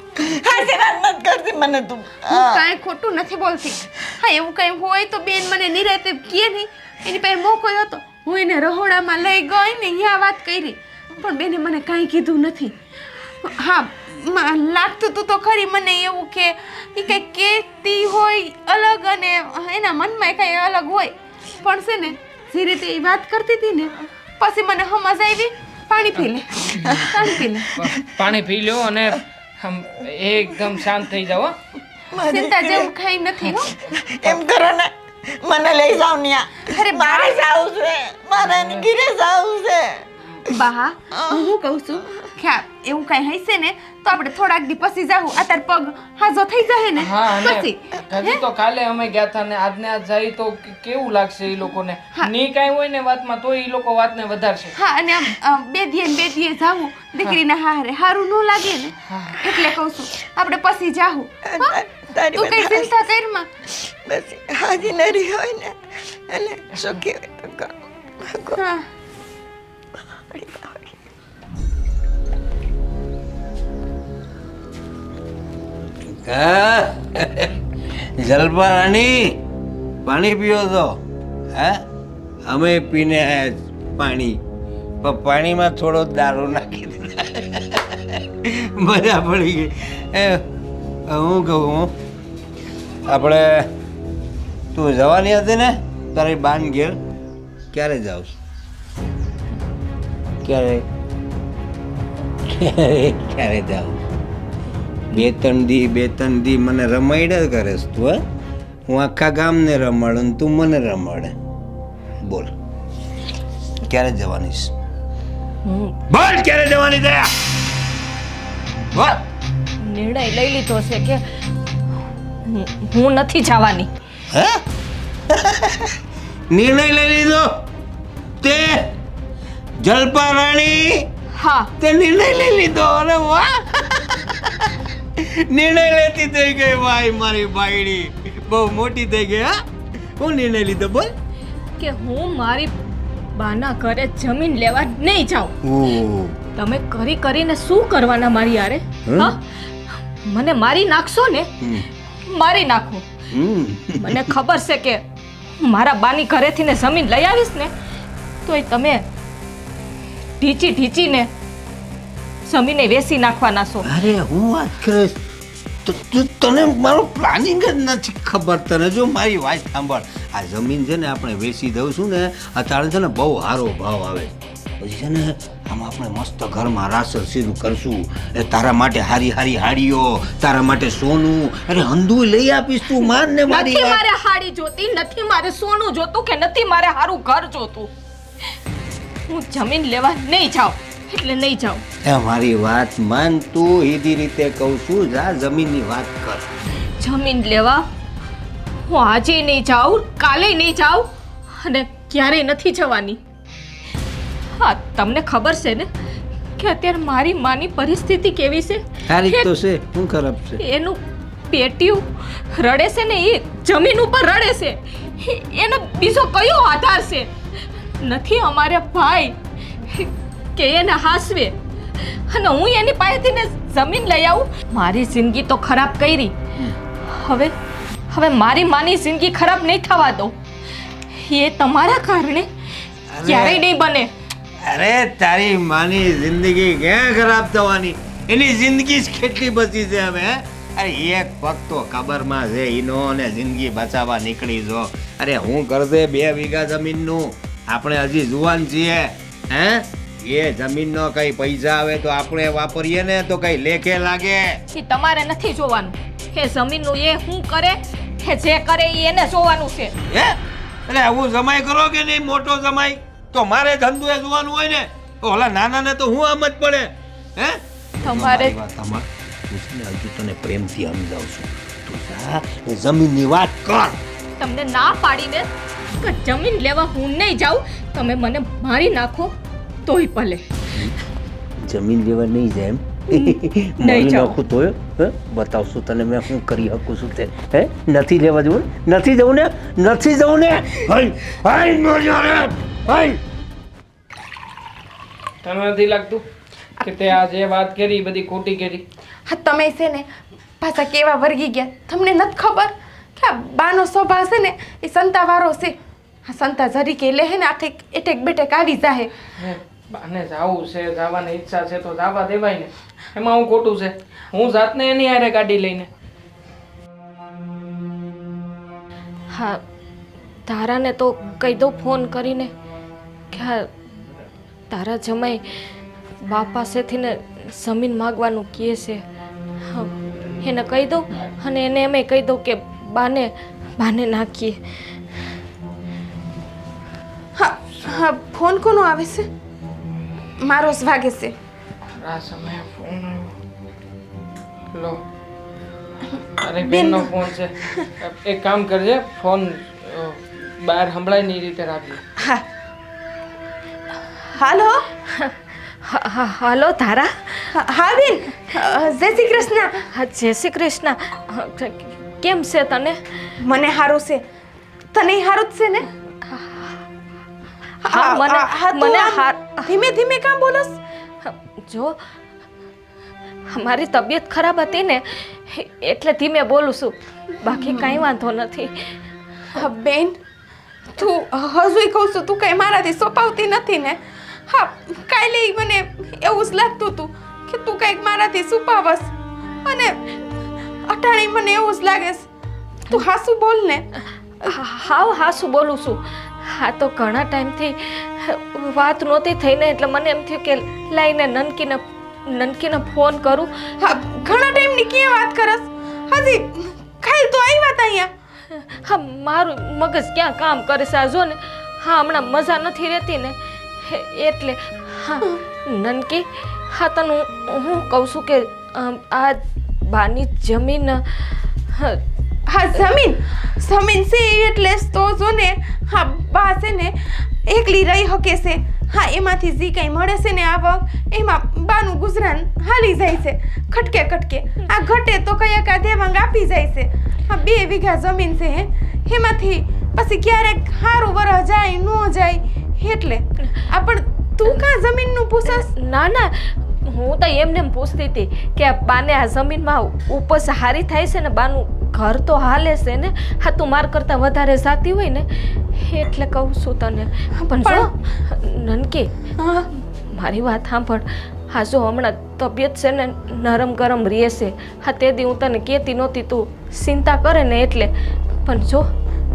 હાસી વાત નથી કરતી મને તું. હું કાંઈ ખોટું નથી બોલતી. હા એવું કંઈ હોય તો બેન મને નિરાતે કહે નહીં. એની પાસે મોકો હતો, હું એને રહોડામાં લઈ ગઈ ને અહીંયા વાત કરી, પણ બેને મને કાંઈ કીધું નથી. હા લાગતું તું તો ખરી મને એવું કે એ કંઈ કહેતી હોય અલગ અને એના મનમાં કંઈ અલગ હોય, પણ છે ને જે રીતે એ વાત કરતી હતી ને પછી મને સમજ આવી. પાણી પી લે, પાણી પી લો અને એકદમ શાંત થઈ જાઓ. ચિંતા જેવું કંઈ નથી હો. એમ કરો ને, મને લઈ જાવ ન્યા. અરે મારે જાવું છે, મારે એની ઘીરે જાવું છે. બા હું કહું છું કે એવું કાંઈ હશે ને તો આપણે થોડાક દી પછી જાવું. અત્યારે પગ હાજો થઈ જાય ને હા, અને પછી હજી તો કાલે અમે ગયા હતા ને આજને આજ જાય તો કેવું લાગશે એ લોકોને? ની કાંઈ હોય ને વાતમાં તો એ લોકો વાતને વધારશે. હા અને આમ બે દીએ જાવું દીકરીના હારે હારું ન લાગે ને, એટલે કહું છું આપણે પછી જાવું. તારી તું કઈ વાત ચિંતા કરમાં. બસ હાજી નરી હોય ને અને સુખી હોય તો કરો. હા જલપા રાણી પાણી પીઓ તો? હા અમે પીને આયા પાણી, પણ પાણીમાં થોડો દારૂ નાખી દીધા, મજા પડી ગઈ. હું કહું આપણે તું જવાની હતી ને તારી બાન ઘેર, ક્યારે જાઉં? ક્યારે જાઉં? બે ત્રણ દી મને રમાડ્યા જ કરે છે તું. હું આખા ગામને રમાડું તું મને રમાડે. બોલ ક્યારે જવાની છે? બોલ ક્યારે જવાની દયા? બોલ. નિર્ણય લઈ લીધો છે કે હું નથી જવાની. હે? નિર્ણય લઈ લીધો તે? જલપા રાણી હા તે નિર્ણય લઈ લીધો. અરે વાહ, નિર્ણય લેતી થઈ ગઈ ભાઈ મારી બાયડી, બહુ મોટી થઈ ગઈ. હા, હું નિર્ણય લીધો બોલ. કે હું મારી બાના ઘરે જમીન લેવા નહીં જાઉં. ઓહ, તમે કરીને શું કરવાના મારી યારે? હા, મને મારી નાખશો ને? મારી નાખો. મને ખબર છે કે મારા બાની ઘરેથી ને જમીન લઈ આવીશ ને તોય તમે ઢીચીને જમીને વેચી નાખવાના છો. અરે હું વાત કરીશ તને મારું પ્લાનિંગ જ નથી ખબર. તને જો મારી વાત સાંભળ, આ જમીન છે ને આપણે વેચી દઉં છું ને અત્યારે છે ને બહુ સારો ભાવ આવે. પછી છે ને આમ આપણે મસ્ત ઘરમાં રાસર સીરું કરશું. એ તારા માટે હારી હાડીઓ, તારા માટે સોનું, અરે હંધું લઈ આપીશ. તું માન ને મારી નથી વાત. મારે હાડી જોતી, નથી મારે સોનું જોતું, કે નથી મારે સારું ઘર જોતું. હું જમીન લેવા નહીં જાઉં એટલે નહીં જાઉં. એ મારી વાત માન, તું સીધી રીતે કહું છું, જા જમીનની વાત કર. જમીન લેવા હું આજે નહીં જાઉં, કાલે નહીં જાઉં અને ક્યારેય નથી જવાની. હા, તમને ખબર છે ને કે અત્યારે મારી માની પરિસ્થિતિ કેવી છે? સારી તો છે, શું ખરાબ છે? એનું પેટીયું રડે છે ને, એ જમીન ઉપર રડે છે. એનો બીજો કયો આધાર છે? નથી અમારે ભાઈ કે એને હાસવે અને હું એની પાસેથી ને જમીન લઈ આવું. મારી જિંદગી તો ખરાબ કરી. હવે મારી માની જિંદગી ખરાબ નહીં થવા દો. એ તમારા કારણે ક્યારેય નહીં બને. અરે તારી માની જિંદગી ક્યાં ખરાબ થવાની? એની જિંદગી જ કેટલી બચી છે હવે. અરે એક પગ તો ખબરમાં છે ઈનો, ને જિંદગી બચાવવા નીકળી જો. અરે હું કરશે 2 વીઘા જમીનનું, આપણે હજી જુવાન છીએ. હે, એ જમીનનો કઈ પૈસા આવે તો આપણે વાપરીએ ને તો કઈ લેખે લાગે. એ તમારે નથી જોવાનું. એ જમીનનું એ શું કરે, એ જે કરે એ એને જોવાનું છે. હે, એટલે હું જમાઈ કરો કે નહીં? મોટો જમાઈ તો મારે ધંધો એ જોવાનું હોય ને. તો ઓલા નાના ને તો હું આમ જ પડે. હે, તમારે હું છે ને હજુ તને પ્રેમથી સમજાવું છું. તું જા જમીનની વાત કર. તમને ના પાડીને કે જમીન લેવા હું નહીં જાઉં, તમે મને મારી નાખો તોય ભલે. જમીન લેવા નહીં જાય એમ? નહીં જાઉં. નાખું તોય બતાવશું તને મેં શું કરી શકું છું તે. હે, નથી લેવા જવું? નથી જવું ને? નથી જવું ને? તને નથી લાગતું કે તે આ જે વાત કરી બધી ખોટી કરી? હા, તમે છે ને પાછા કેવા વર્ગી ગયા. તમને નથી ખબર કે આ બાનો સ્વભાવ છે ને એ સંતાવાળો છે. આ સંતા જરીકે લે હે ને આખે એટેક બેટેક આવી જાહે. હે, બાને જાવું છે, જવાની ઈચ્છા છે તો જવા દેવાય ને. એમાં હું ખોટું છે? હું જાતને એની હારે ગાડી લઈને. હા, તારાને તો કહી દઉં ફોન કરીને કે આ તારા જમાઈ બા પાસેથી ને જમીન માગવાનું કહે છે. હા, એને કહી દઉં અને એને એમ કહી દઉં કે બાને નાખીએ. હા હા, ફોન કોનો આવે છે? મારો જ વાગે છે. આ સમયે ફોન આવ્યો. લો, અરે બેનનો ફોન છે. એક કામ કરજે, ફોન બહાર સંભળાય ની રીતે રાખજે. હા, હાલો. હાલો તારા. હા બેન, જય શ્રી કૃષ્ણ. હા, જય શ્રી કૃષ્ણ. કેમ છે તને? મને સારું છે. તને સારું જ છે ને? હા, મને ધીમે ધીમે કામ બોલોસ? જો મારી તબિયત ખરાબ હતી ને એટલે ધીમે બોલું છું, બાકી કાંઈ વાંધો નથી. હા બેન, તું હજુય કહું છું, તું કઈ મારાથી સોપાવતી નથી ને? હા, કાલે મને એવું જ લાગતું હતું કે તું કંઈક મારાથી છુપાવસ અને અટાણી મને એવું જ લાગે છે. તું હાસુ બોલ ને. હાસું બોલું છું. હા, તો ઘણા ટાઈમથી વાત નહોતી થઈને એટલે મને એમ થયું કે લાઈને નનકીને ફોન કરું. હા, ઘણા ટાઈમની ક્યાં વાત કરસ? હજી કાલ તો આવ્યા હતા અહીંયા. હા, મારું મગજ ક્યાં કામ કરે છે આ જો ને. હા, હમણાં મજા નથી રહેતી ને એટલે. હા નનકી, હા તને હું કહું છું કે આ બાની જમીન. હા, જમીન છે એટલે તો જો ને. હા, બા છે ને એકલી રહી શકે છે. હા એમાંથી જે કંઈ મળે છે ને આવક એમાં બાનું ગુજરાન હાલી જાય છે ખટકે ખટકે આ ઘટે તો કયા કા દેવાંગ આપી જાય છે આ 2 વીઘા જમીન છે હે એમાંથી પછી ક્યારેક સારું વરસ જાય ન જાય એટલે આ પણ તું કાં જમીનનું પૂછસ ના ના હું તો એમને એમ પૂછતી હતી કે આ બાને આ જમીનમાં ઉપજ સારી થાય છે ને બાનું ઘર તો હાલે છે ને હા તું માર કરતાં વધારે જાતી હોય ને એટલે કહું છું તને પણ જો નનકી હા મારી વાત સાંભળ હા જો હમણાં તબિયત છે ને નરમ ગરમ રહેશે હા તે દી હું તને કહેતી નહોતી તું ચિંતા કરે ને એટલે પણ જો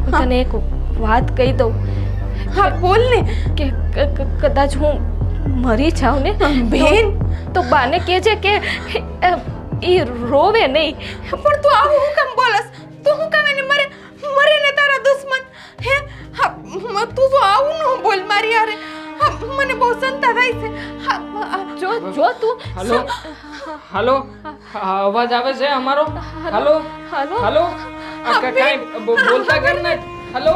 હું તને એક વાત કહી દઉં હા બોલ ને કે કદાચ હું મરી જાઉં ને બેન તો બાને કહેજે કે એ રોવે નહીં પણ તું આવું હું કેમ બોલસ તું હું કેમ એને મરે મરે ને તારા દુશ્મન હે હા તું જો આવું ન બોલ મારી યાર હા મને બહુ ચિંતા થાય છે હા જો તું હાલો હાલો અવાજ આવે છે અમારો હાલો હાલો હાલો આ કાંઈ બોલતા કેમ ને હાલો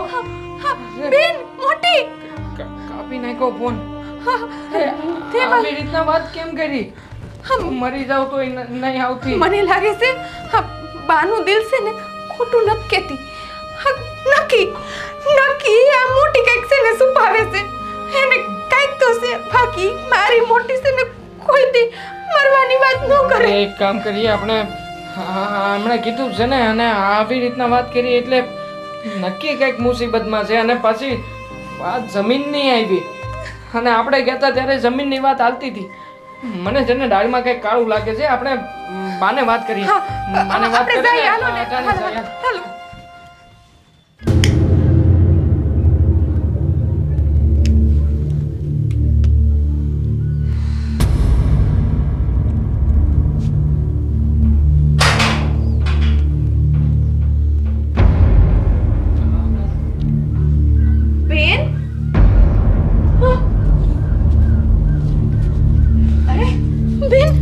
બેન મોટી કાપી નાખ્યો ફોન તે આવી રીતના વાત કેમ કરી મરી જાવ તો નહીં આવતી મને લાગે છે હા બાનું દિલ છે ને ખોટું નથી કહેતી હા નક્કી નક્કી આ મોટી કંઈક છે ને છુપાવે છે એને કંઈક તો છે બાકી મારી મોટી છે ને કોઈ દી મરવાની વાત ન કરે એક કામ કરીએ આપણે હમણાં કીધું છે ને અને આવી રીતના વાત કરી એટલે નક્કી કંઈક મુસીબતમાં છે અને પછી વાત જમીનની આવી અને આપણે ગયા હતા ત્યારે જમીનની વાત હાલતી હતી મને છે ને દાળમાં કંઈક કાળું લાગે છે આપણે બાને વાત કરીએ બાને વાત આપણે કરીએ જઈએ, હાલો ને, અટાણે હાલો, જઈએ. હાલો. બેન હા. અરે બેન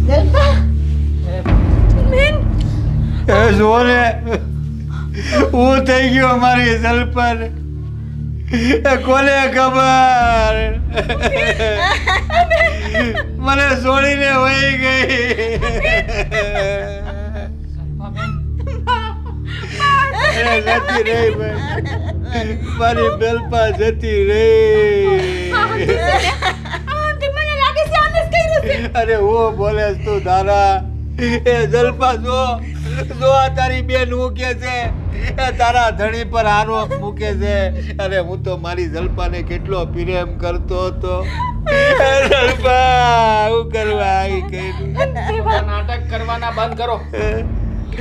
જલપા બેન એ જો ને હું થઈ ગયો મારી સલ્પન એ કોને ખબર મને છોડીને વહી ગઈ અરે જતી રહી ભાઈ મારી બેલપા જતી રહી મને લાગે છે આને જ કર્યું છે અરે હું બોલે તું તારા એ જલપા જો આ તારી બેન હું કે છે એ તારા ધણી પર આરોપ મૂકે છે અરે હું તો મારી જલપાને કેટલો પ્રેમ કરતો હતો એ જલપા હું કરવા આવી કર્યું આ નાટક કરવાના બંધ કરો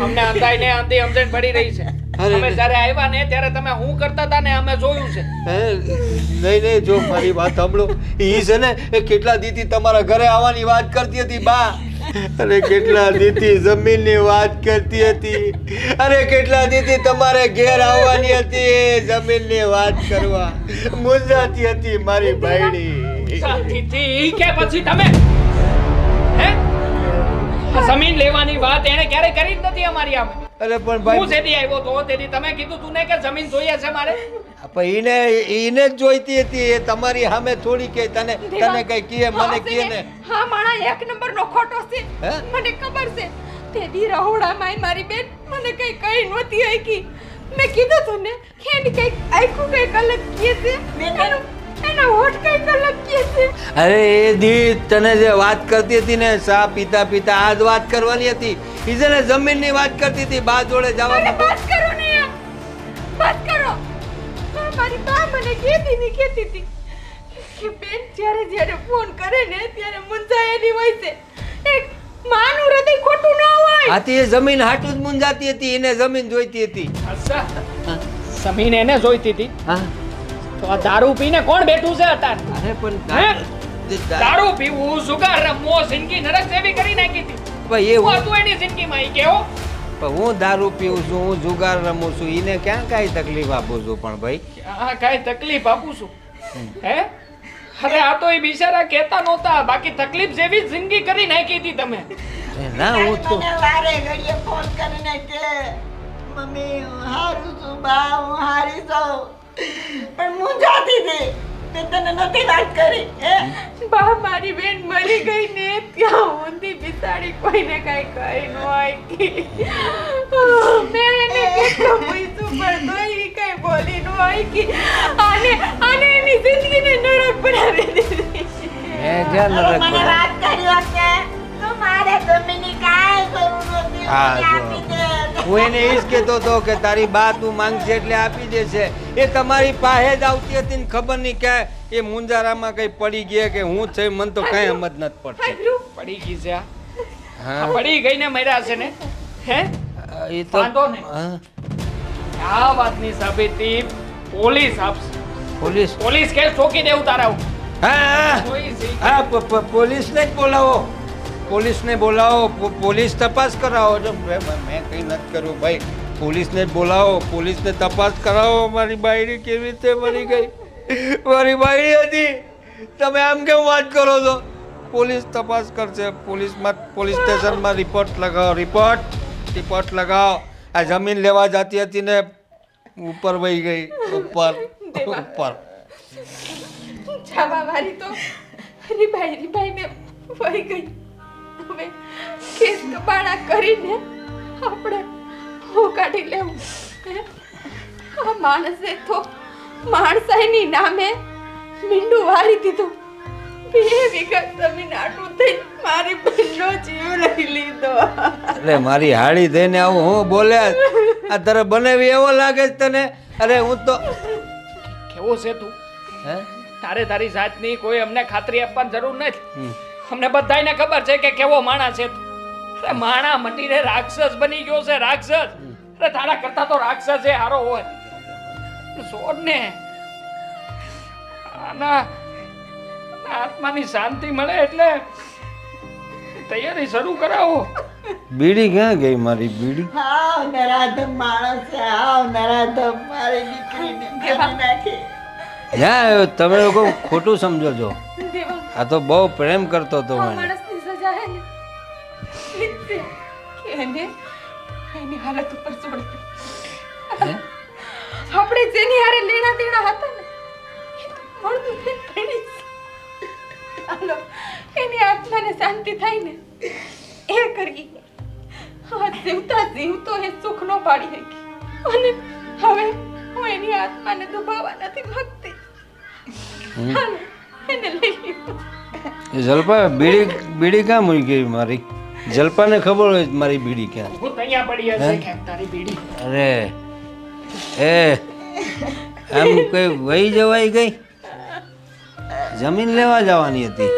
અમને અંધાઈ ને અંધી સમજણ પડી રહી છે અરે અમે જ્યારે આવ્યા ને ત્યારે તમે હું કરતા હતા ને અમે જોયું છે નહીં જો મારી વાત સાંભળો ઈ છે ને એ કેટલા દીથી તમારા ઘરે આવવાની વાત કરતી હતી બા અરે કેટલા દીથી જમીનની વાત કરતી હતી અરે કેટલા દીથી તમારે ઘેર આવવાની હતી જમીનની વાત કરવા મૂંઝાતી હતી મારી બાયડી શાંતિથી કે પછી તમે હે આ જમીન લેવાની વાત એને ક્યારે કરી જ નથી અમારી આમે અરે પણ હું ભાઈ જેથી આવ્યો તો તેથી તમે કીધું તું ને કે જમીન જોઈએ છે મારે પણ ઈને જ જોઈતી હતી એ તમારી સામે થોડી કે તને કઈ કહે મને કહે ને હા માણા એક નંબરનો ખોટો છે હે? મને ખબર છે તે દી રહોડામાં મારી બેન મને કઈ કઈ નહોતી આઈકી મેં કીધું તું ને કે એની કઈ આઈકું કઈ અલગ કહે છે એના હોઠ કઈ અલગ કહે છે અરે એ દી તને જે વાત કરતી હતી ને ચા પીતા પીતા આ જ વાત કરવાની હતી ઈ છે ને જમીનની વાત કરતી હતી બા જોડે મને જવા બસ કરો ને યાર બસ કરો મારી બા મને કહેતી હતી કે બેન જ્યારે ફોન કરે ને ત્યારે મૂંઝાયેલી હોય છે એક માનું હૃદય ખોટું ન હોય આથી એ જમીન હાટું જ મૂંઝાતી હતી એને જમીન જોઈતી હતી અચ્છા જમીન એને જોઈતી હતી હા તો આ દારૂ પીને કોણ બેઠું છે અત્યારે અરે પણ હે? દારૂ પીવું સુગાર રમવો જિંદગી નરક જેવી કરી નાખી હતી ભાઈ એ હું હું હતું એની જિંદગીમાં ઈ કેવો પણ હું દારૂ પીઉં છું હું જુગાર રમું છું એને ક્યાં કાંઈ તકલીફ આપું છું પણ ભાઈ આ કાંઈ તકલીફ આપું છું હે અરે આ તો એ બિચારા કહેતા નહોતા બાકી તકલીફ જેવી જિંદગી કરી નાખી હતી તમે એ ના હું તો મને વારે ઘડીએ ફોન કરીને કે મમ્મી હું હારું છું બા હું હારી છું પણ મૂંઝાતી હતી મેં તને નથી વાત કરી હે? બા મારી બેન મરી ગઈ ને ત્યાં ઊંધી બિસાડી કોઈને કઈ કહી ન હોય મેં એને કેટલું પૂછ્યું પણ તોય ઈ કઈ બોલી ન હોય કે આને એની જિંદગીને નરક બનાવી દીધી મેં જ્યાં અરે નરક મને વાત કરી હશે તો મારે ગમીની કાંઈ જરૂર નથી હા, મને જો. આપી દે. હું એને એ જ કહેતો હતો કે તારી બા તું માંગશે એટલે આપી દેશે એ તમારી પાસે જ આવતી હતી ને ખબર નહીં કે એ મુંજારામાં કઈ પડી ગયા કે હું છે મને તો કઈ સમજ નથી પડતી પડી ગઈ છે આ હા પડી ગઈ ને મર્યા છે ને હે એ તો વાંધો નહીં. હા, આ વાતની સાબિતી પોલીસ આપશે પોલીસ પોલીસ કેસ ઠોકી દેવું તારા ઉપર. હા કોઈ સી- હા પોલીસને જ બોલાવો પોલીસને બોલાવો પોલીસ તપાસ કરાવો જો મેં કંઈ નથી કર્યું ભાઈ પોલીસને જ બોલાવો પોલીસને તપાસ કરાવો મારી બાયડી કેવી રીતે મરી ગઈ મારી બાયડી હતી તમે આમ કેમ વાત કરો છો પોલીસ તપાસ કરશે પોલીસ સ્ટેશનમાં રિપોર્ટ લગાવો રિપોર્ટ લગાવો આ જમીન લેવા જતી હતી ને ઉપર વહી ગઈ ઉપર જવા વાળી તો રીબાઈને વહી ગઈ હવે કેસ કબાડા કરીને આપણે હું કાઢી લેવું હે? આ માણસે તો માણસાઈની નામે મીંડું વાળી દીધું 2 વીઘા જમીન આટું થઈ મારી બહેનનો જીવ લઈ લીધો એટલે મારી હાડી થઈને આવું હું બોલ્યા આ તારે બનાવી એવો લાગે છે તને અરે હું તો કેવો છે તું હે તારે તારી જાતની કોઈ અમને ખાતરી આપવાની જરૂર નથી હમ. અમને બધાયને ખબર છે કે કેવો માણસ છે તું અરે માણા મટીને રાક્ષસ બની ગયો છે રાક્ષસ અરે તારા કરતા તો રાક્ષસ છે હારો હોય છોડ ને આના આત્માની શાંતિ મળે એટલે તૈયારી શરૂ કરાવો બીડી ક્યાં ગઈ મારી બીડી હાવ નરાધમ માણસ છે હાવ નરાધમ મારી દીકરીને મારી નાખી જ્યાં આવ્યો તમે લોકો ખોટું સમજો છો દેવા આ તો બહુ પ્રેમ કરતો હતો આ મને માણસની સજા હે ને ઈ જ છે કે એને એની હાલત ઉપર છોડી દે. હે? આપણે જેની હારે લેણા દેણા હતા ને એ તો મળતું થઈને પડી છે. હાલો એની આત્માને શાંતિ થાય ને એ કરી આ જીવતા જીવતો એ સુખ નો પાડી શકી અને હવે હું એની આત્માને દુભાવવા નથી માંગતી હાલો એને લઈ લ્યો. એ જલપા બીડી ક્યાં મૂકી ગઈ મારી જલપાને ખબર હોય છે મારી બીડી ક્યાં હું તૈયાર પડી હશે ક્યાંક તારી બીડી અરે એ આમ કઈ વહી જવાઈ ગઈ જમીન લેવા જવાની હતી